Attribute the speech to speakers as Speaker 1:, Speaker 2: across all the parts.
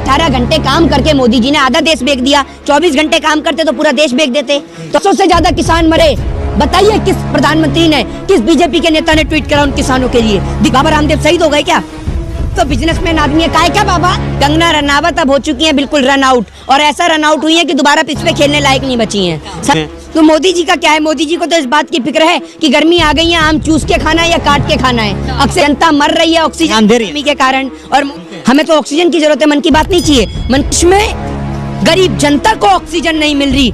Speaker 1: 18 घंटे काम करके मोदी जी ने आधा देश बेच दिया। 24 घंटे काम करते तो पूरा देश बेच देते। तो 100 से ज्यादा किसान मरे। बताइए किस प्रधानमंत्री ने, किस बीजेपी के नेता ने ट्वीट करा उन किसानों के लिए? बाबा रामदेव शहीद हो गए क्या? तो बिजनेसमैन आदमी है, काय क्या बाबा? कंगना रनावत अब हो चुकी हैं बिल्कुल रन आउट, और ऐसा रन आउट हुई है कि दोबारा पिच पे खेलने लायक नहीं बची हैं। तो मोदी जी का क्या है? मोदी जी को तो इस बात की फिक्र है कि गर्मी आ गई है, आम चूस के खाना है या काट के खाना है। अक्सर जनता मर रही है ऑक्सीजन कमी के कारण, और हमें तो ऑक्सीजन की जरूरत है, मन की बात नहीं चाहिए। मन में गरीब जनता को ऑक्सीजन नहीं मिल रही,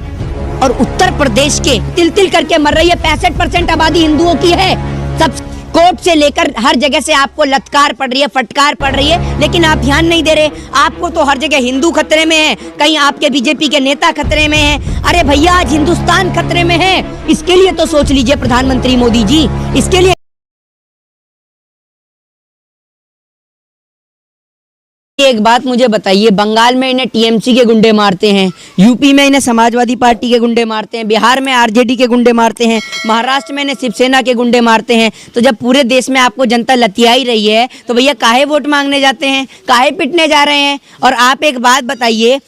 Speaker 1: और उत्तर प्रदेश के तिल तिल करके मर रही है। 65% आबादी हिंदुओं की है। सब कोर्ट से लेकर हर जगह से आपको लत्कार पड़ रही है, फटकार पड़ रही है, लेकिन आप ध्यान नहीं दे रहे। आपको तो हर जगह हिंदू खतरे में है, कहीं आपके बीजेपी के नेता खतरे में हैं। अरे भैया, आज हिंदुस्तान खतरे में है। इसके लिए तो सोच लीजिए प्रधानमंत्री मोदी जी, इसके लिए एक बात मुझे बताइए, बंगाल में इन्हें टीएमसी के गुंडे मारते हैं, यूपी में इन्हें समाजवादी पार्टी के गुंडे मारते हैं, बिहार में आरजेडी के गुंडे मारते हैं, महाराष्ट्र में इन्हें शिवसेना के गुंडे मारते हैं। तो जब पूरे देश में आपको जनता लतिया ही रही है तो भैया काहे वोट मांगने जाते हैं, काहे पिटने जा रहे हैं? और आप एक बात बताइए,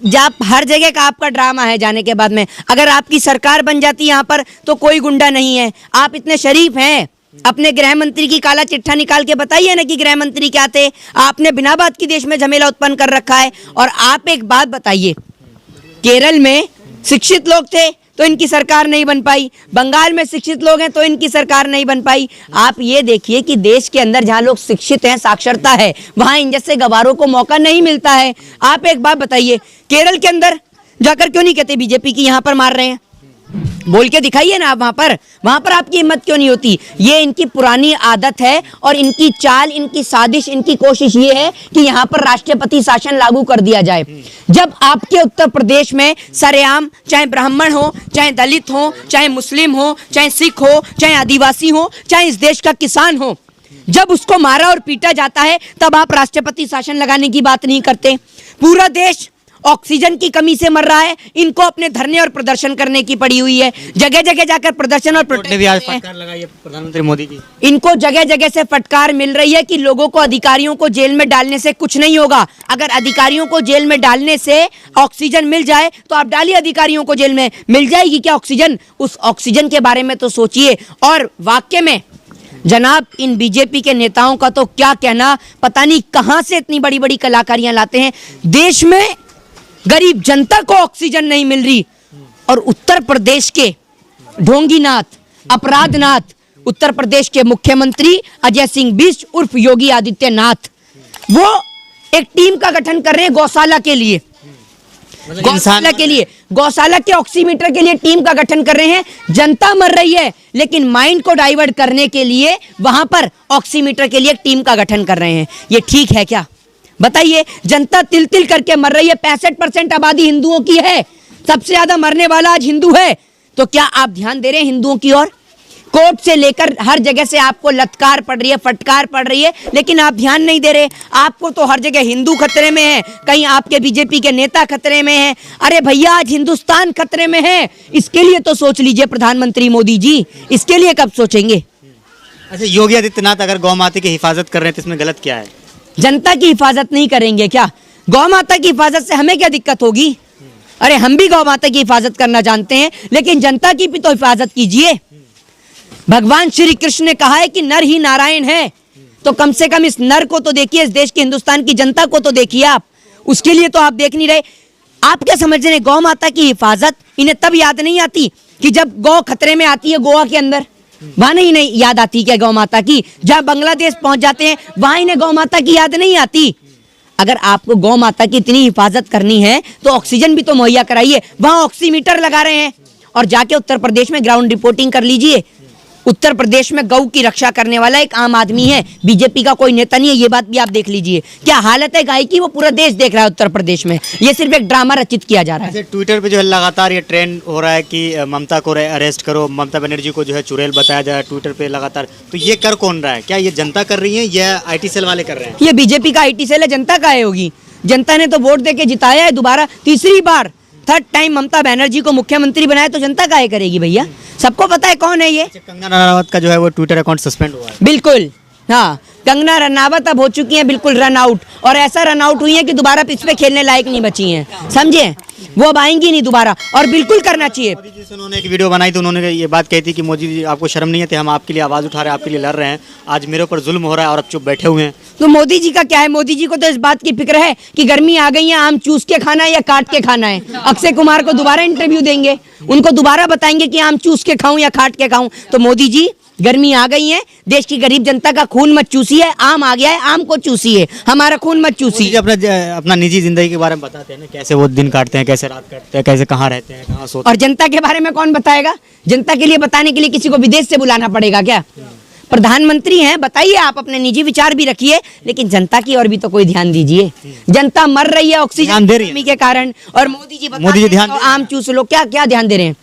Speaker 1: जब हर जगह का आपका ड्रामा है जाने के बाद में, अगर आपकी सरकार बन जाती यहाँ पर तो कोई गुंडा नहीं है। आप इतने शरीफ हैं, अपने गृह मंत्री की काला चिट्ठा निकाल के बताइए ना कि गृह मंत्री क्या थे। आपने बिना बात की देश में झमेला उत्पन्न कर रखा है। और आप एक बात बताइए, केरल में शिक्षित लोग थे तो इनकी सरकार नहीं बन पाई, बंगाल में शिक्षित लोग हैं तो इनकी सरकार नहीं बन पाई। आप ये देखिए कि देश के अंदर जहां लोग शिक्षित हैं, साक्षरता है, वहां इन जैसे गवारों को मौका नहीं मिलता है। आप एक बात बताइए, केरल के अंदर जाकर क्यों नहीं कहते बीजेपी की यहाँ पर मार रहे हैं? बोल के दिखाइए ना आप। वहां पर आपकी हिम्मत क्यों नहीं होती? ये इनकी पुरानी आदत है, और इनकी चाल, इनकी साजिश, इनकी कोशिश ये है कि यहाँ पर राष्ट्रपति शासन लागू कर दिया जाए। जब आपके उत्तर प्रदेश में सरेआम, चाहे ब्राह्मण हो, चाहे दलित हो, चाहे मुस्लिम हो, चाहे सिख हो, चाहे आदिवासी हो, चाहे इस देश का किसान हो, जब उसको मारा और पीटा जाता है, तब आप राष्ट्रपति शासन लगाने की बात नहीं करते। पूरा देश ऑक्सीजन की कमी से मर रहा है, इनको अपने धरने और प्रदर्शन करने की पड़ी हुई है। जगह जगह जाकर प्रदर्शन और
Speaker 2: फटकार लगाई है प्रधानमंत्री मोदी जी।
Speaker 1: इनको जगह जगह से फटकार मिल रही है कि लोगों को, अधिकारियों को जेल में डालने से कुछ नहीं होगा। अगर अधिकारियों को जेल में डालने से ऑक्सीजन मिल जाए तो आप डालिए अधिकारियों को जेल में। मिल जाएगी क्या ऑक्सीजन? उस ऑक्सीजन के बारे में तो सोचिए। और वाकई में जनाब, इन बीजेपी के नेताओं का तो क्या कहना, पता नहीं कहां से इतनी बड़ी बड़ी कलाकारियां लाते हैं। देश में गरीब जनता को ऑक्सीजन नहीं मिल रही, और उत्तर प्रदेश के ढोंगीनाथ, अपराधनाथ, उत्तर प्रदेश के मुख्यमंत्री अजय सिंह बिष्ट उर्फ योगी आदित्यनाथ, वो एक टीम का गठन कर रहे हैं गौशाला के लिए। गौशाला के लिए, गौशाला के ऑक्सीमीटर के लिए टीम का गठन कर रहे हैं। जनता मर रही है, लेकिन माइंड को डाइवर्ट करने के लिए वहां पर ऑक्सीमीटर के लिए एक टीम का गठन कर रहे हैं। ये ठीक है क्या? बताइए, जनता तिल तिल करके मर रही है। 65% आबादी हिंदुओं की है, सबसे ज्यादा मरने वाला आज हिंदू है। तो क्या आप ध्यान दे रहे हैं हिंदुओं की ओर? कोर्ट से लेकर हर जगह से आपको लत्कार पड़ रही है, फटकार पड़ रही है, लेकिन आप ध्यान नहीं दे रहे। आपको तो हर जगह हिंदू खतरे में है, कहीं आपके बीजेपी के नेता खतरे में हैं। अरे भैया, आज हिंदुस्तान खतरे में है। इसके लिए तो सोच लीजिए प्रधानमंत्री मोदी जी, इसके लिए कब सोचेंगे?
Speaker 2: अच्छा, योगी आदित्यनाथ अगर गौ माता की हिफाजत कर रहे हैं तो इसमें गलत क्या है?
Speaker 1: जनता की हिफाजत नहीं करेंगे क्या? गौ माता की हिफाजत से हमें क्या दिक्कत होगी? अरे हम भी गौ माता की हिफाजत करना जानते हैं, लेकिन जनता की भी तो हिफाजत कीजिए। भगवान श्री कृष्ण ने कहा है कि नर ही नारायण है, तो कम से कम इस नर को तो देखिए, इस देश के हिंदुस्तान की जनता को तो देखिए आप। उसके लिए तो आप देख नहीं रहे। आप क्या समझ रहे हैं? गौ माता की हिफाजत इन्हें तब याद नहीं आती कि जब गौ खतरे में आती है गोवा के अंदर, वहां नहीं याद आती क्या गौ माता की? जहाँ बांग्लादेश पहुंच जाते हैं वहां इन्हें गौ माता की याद नहीं आती। अगर आपको गौ माता की इतनी हिफाजत करनी है तो ऑक्सीजन भी तो मुहैया कराइए। वहां ऑक्सीमीटर लगा रहे हैं, और जाके उत्तर प्रदेश में ग्राउंड रिपोर्टिंग कर लीजिए। उत्तर प्रदेश में गौ की रक्षा करने वाला एक आम आदमी है, बीजेपी का कोई नेता नहीं है। ये बात भी आप देख लीजिए, क्या हालत है गाय की, वो पूरा देश देख रहा है उत्तर प्रदेश में। ये सिर्फ एक ड्रामा रचित किया जा रहा है।
Speaker 2: ट्विटर पे जो है लगातार ये ट्रेंड हो रहा है कि ममता को अरेस्ट करो, ममता बनर्जी को जो है चुड़ैल बताया जा रहा है ट्विटर पे लगातार। तो ये कर कौन रहा है? क्या ये जनता कर रही है या IT सेल वाले कर रहे हैं?
Speaker 1: ये बीजेपी का IT सेल है, जनता का होगी। जनता ने तो वोट दे के जिताया है दोबारा, तीसरी बार, थर्ड टाइम ममता बनर्जी को मुख्यमंत्री बनाया, तो जनता काहे करेगी भैया? सबको पता है कौन है ये।
Speaker 2: कंगना रनावत का जो है वो ट्विटर अकाउंट सस्पेंड हुआ है।
Speaker 1: बिल्कुल, हाँ, कंगना रनावत अब हो चुकी हैं बिल्कुल रन आउट, और ऐसा रन आउट हुई है कि दोबारा पिच पे खेलने लायक नहीं बची हैं, समझे? वो अब आएंगी नहीं दोबारा, और बिल्कुल करना चाहिए।
Speaker 2: मोदी जी से उन्होंने एक वीडियो बनाई तो उन्होंने ये बात कही थी कि मोदी जी आपको शर्म नहीं आती, हम आपके लिए आवाज़ उठा रहे हैं, आपके लिए लड़ रहे हैं, आज मेरे ऊपर जुल्म हो रहा है और अब चुप बैठे हुए हैं।
Speaker 1: तो मोदी जी का क्या है? मोदी जी को तो इस बात की फिक्र है कि गर्मी आ गई है, आम चूस के खाना है या काट के खाना है। अक्षय कुमार को दोबारा इंटरव्यू देंगे, उनको दोबारा बताएंगे कि आम चूस के खाऊं या काट के खाऊं। तो मोदी जी, गर्मी आ गई है, देश की गरीब जनता का खून मत चूसिए, आम आ गया है, आम को चूसिए, हमारा खून मत
Speaker 2: मोदी
Speaker 1: चूसिए।
Speaker 2: जी अपना निजी जिंदगी के बारे में बताते हैं ना, कैसे वो दिन काटते हैं, कैसे रात काटते हैं, कैसे कहाँ रहते हैं, कहाँ सोते
Speaker 1: और जनता के बारे में कौन बताएगा? जनता के लिए बताने के लिए किसी को विदेश से बुलाना पड़ेगा क्या? प्रधानमंत्री हैं, बताइए, आप अपने निजी विचार भी रखिए, लेकिन जनता की ओर भी तो कोई ध्यान दीजिए। जनता मर रही है ऑक्सीजन
Speaker 2: ध्यान दे
Speaker 1: की
Speaker 2: रही है।
Speaker 1: कमी के कारण, और मोदी जी
Speaker 2: मोदी जी ध्यान
Speaker 1: बताते हैं
Speaker 2: दे
Speaker 1: तो आम चूस लो। क्या क्या ध्यान दे रहे हैं?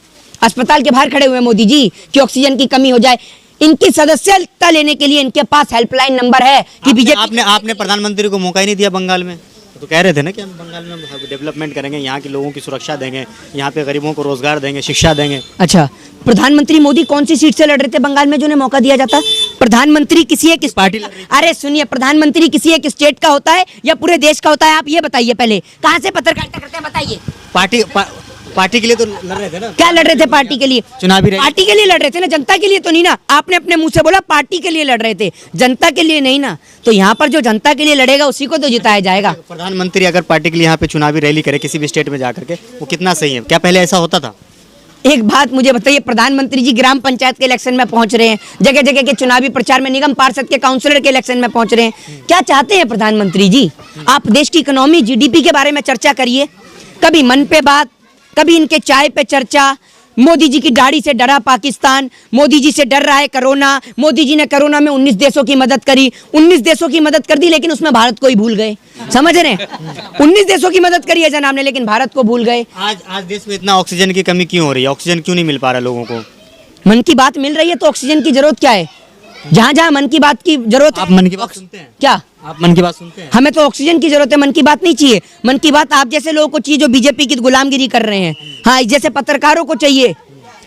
Speaker 1: अस्पताल के बाहर खड़े हुए हैं मोदी जी कि ऑक्सीजन की कमी हो जाए। इनकी सदस्यता लेने के लिए इनके पास हेल्पलाइन नंबर है कि बीजेपी।
Speaker 2: आपने प्रधानमंत्री को मौका ही नहीं दिया बंगाल में, तो कह रहे थे ना कि हम बंगाल में डेवलपमेंट करेंगे, यहाँ के लोगों की सुरक्षा देंगे, यहाँ पे गरीबों को रोजगार देंगे, शिक्षा देंगे।
Speaker 1: अच्छा, प्रधानमंत्री मोदी कौन सी सीट से लड़ रहे थे बंगाल में जो उन्हें मौका दिया जाता? प्रधानमंत्री किसी एक
Speaker 2: पार्टी लड़ रही
Speaker 1: अरे सुनिए, प्रधानमंत्री किसी एक स्टेट का होता है या पूरे देश का होता है? आप ये बताइए पहले, कहाँ से पत्रकारिता करते हैं बताइए।
Speaker 2: पार्टी के लिए तो लड़ रहे थे ना।
Speaker 1: क्या लड़ रहे थे पार्टी के लिए?
Speaker 2: चुनावी रैली।
Speaker 1: पार्टी के लिए लड़ रहे थे ना, जनता के लिए तो नहीं ना। आपने अपने मुंह से बोला पार्टी के लिए लड़ रहे थे, जनता के लिए नहीं ना। तो यहाँ पर जो जनता के लिए लड़ेगा उसी को तो जिताया जाएगा।
Speaker 2: प्रधानमंत्री अगर पार्टी के लिए यहाँ पे चुनावी रैली करे किसी भी स्टेट में जाकर के, वो कितना सही है? क्या पहले ऐसा होता था?
Speaker 1: एक बात मुझे बताइए, प्रधानमंत्री जी ग्राम पंचायत के इलेक्शन में पहुंच रहे हैं, जगह जगह के चुनावी प्रचार में, निगम पार्षद के काउंसलर के इलेक्शन में पहुंच रहे हैं। क्या चाहते हैं प्रधानमंत्री जी? आप देश की इकोनॉमी, जीडीपी के बारे में चर्चा करिए, कभी मन पे बात, कभी इनके चाय पे चर्चा। मोदी जी की दाढ़ी से डरा पाकिस्तान, मोदी जी से डर रहा है कोरोना। मोदी जी ने कोरोना में 19 देशों की मदद करी, 19 देशों की मदद कर दी, लेकिन उसमें भारत को ही भूल गए, समझ रहे हैं? 19 देशों की मदद करी है जनाब ने, लेकिन भारत को भूल गए।
Speaker 2: आज देश में इतना ऑक्सीजन की कमी क्यों हो रही है? ऑक्सीजन क्यों नहीं मिल पा रहा लोगों को?
Speaker 1: मन की बात मिल रही है तो ऑक्सीजन की जरूरत क्या है? जहाँ जहाँ मन की बात की जरूरत है,
Speaker 2: आप मन की बात सुनते हैं?
Speaker 1: क्या
Speaker 2: आप मन की बात सुनते हैं?
Speaker 1: हमें तो ऑक्सीजन की जरूरत है, मन की बात नहीं चाहिए। मन की बात आप जैसे लोगों को चाहिए जो बीजेपी की गुलामगिरी कर रहे हैं। हाँ, जैसे पत्रकारों को चाहिए।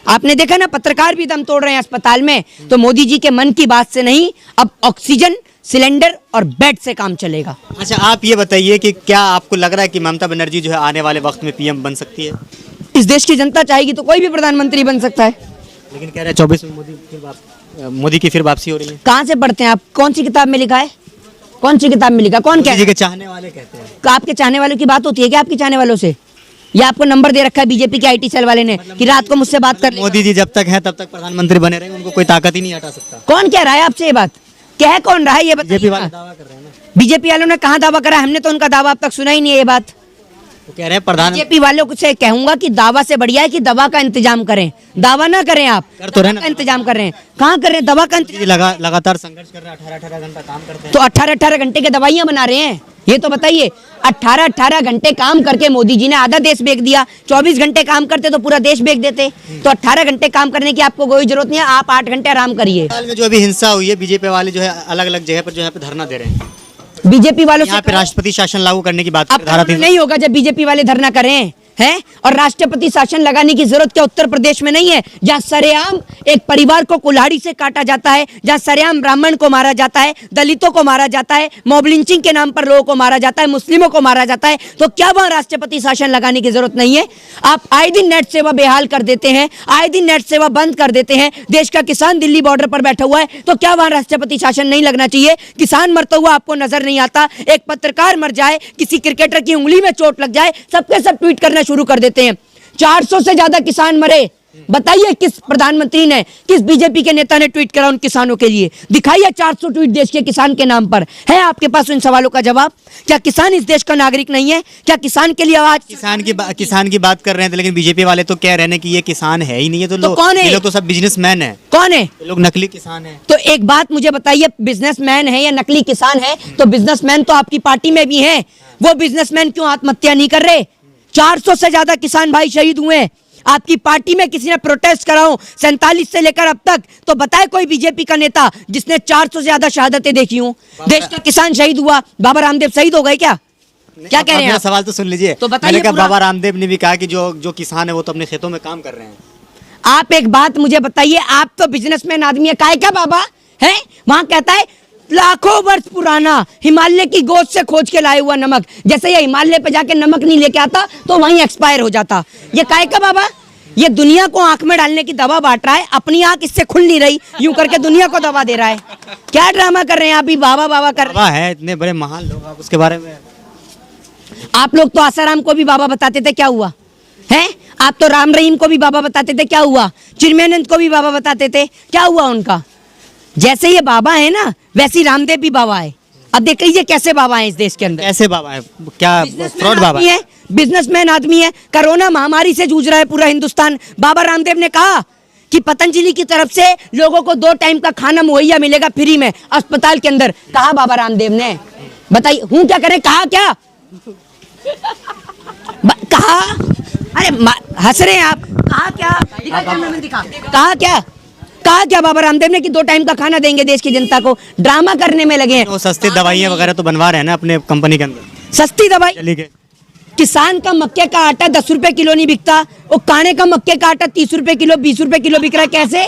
Speaker 1: आपने देखा ना, पत्रकार भी दम तोड़ रहे हैं अस्पताल में। तो मोदी जी के मन की बात से नहीं, अब ऑक्सीजन सिलेंडर और बेड से काम चलेगा।
Speaker 2: अच्छा, आप ये बताइए कि क्या आपको लग रहा है कि ममता बनर्जी जो है आने वाले वक्त में पीएम बन सकती है?
Speaker 1: इस देश की जनता चाहेगी तो कोई भी प्रधानमंत्री बन सकता है।
Speaker 2: लेकिन कह रहे हैं 24 में मोदी की फिर वापसी हो रही है।
Speaker 1: कहाँ से पढ़ते हैं आप? कौन सी किताब में लिखा है? कौन सी किताब में लिखा? कौन
Speaker 2: मोदी
Speaker 1: कह
Speaker 2: जी के चाहने वाले कहते हैं।
Speaker 1: आपके चाहने वालों की बात होती है क्या आपके चाहने वालों से? या आपको नंबर दे रखा है बीजेपी के आईटी सेल वाले ने कि रात को मुझसे बात कर ले?
Speaker 2: मोदी जी जब तक है तब तक प्रधानमंत्री बने रहेंगे, उनको कोई ताकत ही नहीं हटा सकता।
Speaker 1: कौन कह रहा है आपसे ये बात? कह कौन रहा है ये
Speaker 2: बीजेपी वाले
Speaker 1: बताइए।
Speaker 2: दावा कर रहे हैं ना।
Speaker 1: बीजेपी वालों ने कहाँ दावा करा? हमने तो उनका दावा अब तक सुना ही नहीं है। ये बात
Speaker 2: वो कह रहे हैं प्रधान
Speaker 1: बीजेपी वालों से कहूंगा कि दावा से बढ़िया है कि दवा का इंतजाम करें। दावा ना करें, आप
Speaker 2: कर तो रहे
Speaker 1: दवा
Speaker 2: ना।
Speaker 1: का इंतजाम कर रहे हैं। कहाँ कर रहे हैं दवा का इंतजाम?
Speaker 2: जी लगातार संघर्ष कर रहे हैं, 18-18 घंटा काम करते हैं।
Speaker 1: तो 18-18 घंटे के दवाइयां बना रहे हैं, ये तो बताइए। 18-18 घंटे काम करके मोदी जी ने आधा देश बेच दिया। 24 घंटे काम करते तो पूरा देश बेच देते। तो 18 घंटे काम करने की आपको कोई जरूरत नहीं है, आप 8 घंटे आराम करिए।
Speaker 2: हाल में जो अभी हिंसा हुई है, बीजेपी वाले जो है अलग अलग जगह पर जो है पे धरना दे रहे हैं।
Speaker 1: बीजेपी वालों
Speaker 2: यहाँ
Speaker 1: से
Speaker 2: पे राष्ट्रपति शासन लागू करने की बात
Speaker 1: अब
Speaker 2: कर रहा था।
Speaker 1: नहीं होगा जब बीजेपी वाले धरना करें हैं। और राष्ट्रपति शासन लगाने की जरूरत क्या उत्तर प्रदेश में नहीं है, जहां सरेआम एक परिवार को कुल्हाड़ी से काटा जाता है, जहां सरेआम ब्राह्मण को मारा जाता है, दलितों को मारा जाता है, मॉब लिंचिंग के नाम पर लोगों को मारा जाता है, मुस्लिमों को मारा जाता है। तो क्या वहां राष्ट्रपति शासन लगाने की जरूरत नहीं है? आप आए दिन नेट सेवा बेहाल कर देते हैं, आए दिन नेट सेवा बंद कर देते हैं। देश का किसान दिल्ली बॉर्डर पर बैठा हुआ है, तो क्या वहां राष्ट्रपति शासन नहीं लगना चाहिए? किसान मरता हुआ आपको नजर नहीं आता? एक पत्रकार मर जाए, किसी क्रिकेटर की उंगली में चोट लग जाए, सबके सब ट्वीट करना शुरू कर देते हैं। 400 से ज्यादा किसान मरे। बताइए किस प्रधानमंत्री ने, किस बीजेपी के नेता ने ट्वीट करा उन किसानों के लिए? दिखाइए 400 ट्वीट देश के किसान के नाम पर। है आपके पास उन सवालों का जवाब? क्या किसान इस देश का नागरिक नहीं है? क्या किसान के लिए आवाज?
Speaker 2: किसान की बात कर रहे थे, लेकिन बीजेपी वाले तो कह रहे हैं कि ये किसान है ही नहीं है। तो लोग
Speaker 1: कौन है?
Speaker 2: ये लोग तो सब बिजनेसमैन है।
Speaker 1: कौन है?
Speaker 2: ये लोग नकली किसान है।
Speaker 1: तो एक बात मुझे बताइए, बिजनेसमैन है या नकली किसान है? तो बिजनेसमैन तो आपकी पार्टी में भी हैं। वो बिजनेसमैन क्यों आत्महत्या नहीं कर रहे? 400 से ज्यादा किसान भाई शहीद हुए। आपकी पार्टी में किसी ने प्रोटेस्ट कराओ 47 से लेकर अब तक, तो बताए कोई बीजेपी का नेता जिसने 400 से ज्यादा शहादतें देखी हूं? देश का किसान शहीद हुआ, बाबा रामदेव शहीद हो गए क्या? क्या कह रहे हैं आप?
Speaker 2: सवाल तो सुन लीजिए।
Speaker 1: तो बताइए
Speaker 2: मैंने कहा
Speaker 1: पूरा।
Speaker 2: बाबा रामदेव ने भी कहा कि जो किसान है वो तो अपने खेतों में काम कर रहे हैं।
Speaker 1: आप एक बात मुझे बताइए, आप तो बिजनेसमैन आदमी है, काय क्या बाबा है? वहां कहता है लाखों वर्ष पुराना हिमालय की गोद से खोज के लाए हुआ नमक, जैसे ये हिमालय पे जाके नमक नहीं लेके आता तो वहीं एक्सपायर हो जाता। ये काहे का बाबा? ये दुनिया को आंख में डालने की दवा बांट रहा है, अपनी आंख इससे खुल नहीं रही, यूं करके दुनिया को दवा दे रहा है। क्या ड्रामा कर रहे हैं आप भी, बाबा बाबा कर रहे
Speaker 2: बाबा है इतने बड़े महान लोग, आप उसके बारे में
Speaker 1: हैं। आप लोग तो आसाराम को भी बाबा बताते थे, क्या हुआ है? आप तो राम रहीम को भी बाबा बताते थे, क्या हुआ? चिन्मयानंद को भी बाबा बताते थे, क्या हुआ उनका? जैसे ये बाबा है ना, वैसे ही रामदेव भी बाबा है। अब देख लीजिए कैसे बाबा है इस देश के अंदर।
Speaker 2: कैसे बाबा है? क्या फ्रॉड बाबा
Speaker 1: है? बिजनेसमैन आदमी है। कोरोना महामारी से जूझ रहा है पूरा हिंदुस्तान। बाबा रामदेव ने कहा कि पतंजलि की तरफ से लोगों को 2 टाइम का खाना मुहैया मिलेगा फ्री में अस्पताल के अंदर। कहा बाबा रामदेव ने, बताइए हूं क्या करें? कहा क्या? कहा? अरे हंस रहे हैं आप। कहा क्या? कहा क्या? कहा क्या बाबा रामदेव ने कि 2 टाइम का खाना देंगे देश की जनता को? ड्रामा करने में लगे हैं।
Speaker 2: वो सस्ती दवाइयाँ वगैरह तो बनवा रहे हैं ना अपने कंपनी के अंदर।
Speaker 1: सस्ती दवाई?
Speaker 2: चलिए गए।
Speaker 1: किसान का मक्के का आटा 10 रुपए किलो नहीं बिकता, वो काने का मक्के का आटा 30 रुपए किलो, 20 रुपए किलो बिक रहा है। कैसे?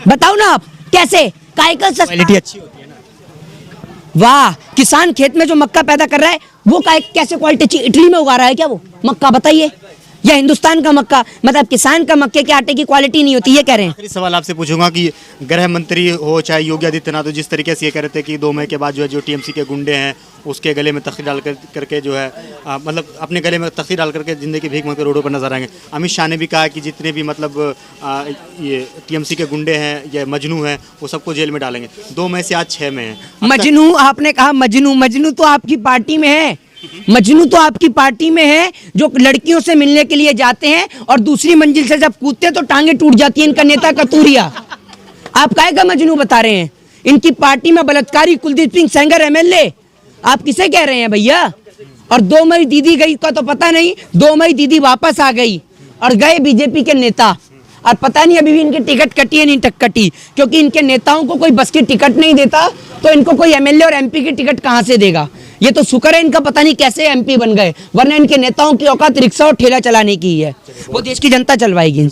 Speaker 1: बताओ ना आप, कैसे? काय का सस्ता?
Speaker 2: क्वालिटी अच्छी होती है ना।
Speaker 1: वाह, किसान खेत में जो मक्का पैदा कर रहा है वो कैसे क्वालिटी अच्छी? इटली में उगा रहा है क्या वो मक्का? बताइए। या हिंदुस्तान का मक्का, मतलब किसान का मक्के के आटे की क्वालिटी नहीं होती, ये कह रहे हैं।
Speaker 2: आखिरी सवाल आपसे पूछूंगा कि गृह मंत्री हो चाहे योगी आदित्यनाथ हो, जिस तरीके से ये कह रहे थे कि 2 मई के बाद जो है जो टीएमसी के गुंडे हैं उसके गले में तख्ती डाल करके जो है मतलब अपने गले में तख्ती डाल करके जिंदगी की भीख मांगकर रोडों पर नजर आएंगे। अमित शाह ने भी कहा कि जितने भी मतलब ये टीएमसी के गुंडे हैं या मजनू हैं वो सबको जेल में डालेंगे। 2 मई से आज 6 मई है।
Speaker 1: मजनू आपने कहा? मजनू, मजनू तो आपकी पार्टी में है। मजनू तो आपकी पार्टी में है, जो लड़कियों से मिलने के लिए जाते हैं और दूसरी मंजिल से जब कूदते हैं तो टांगे टूट जाती है। इनका नेता कतूरिया। आप काहे का मजनू बता रहे हैं? इनकी पार्टी में बलात्कारी कुलदीप सिंह सेंगर एमएलए, आप किसे कह रहे हैं भैया? और 2 मई दीदी गई का तो पता नहीं, 2 मई दीदी वापस आ गई और गए बीजेपी के नेता। और पता नहीं अभी भी इनकी टिकट कटी है नहीं कटी, क्योंकि इनके नेताओं को कोई बस की टिकट नहीं देता तो इनको कोई एमएलए और एमपी की टिकट कहां से देगा? ये तो शुक्र है इनका पता नहीं कैसे एमपी बन गए, वरना इनके नेताओं की औकात रिक्शा और ठेला चलाने की है। वो देश की जनता चलवाएगी।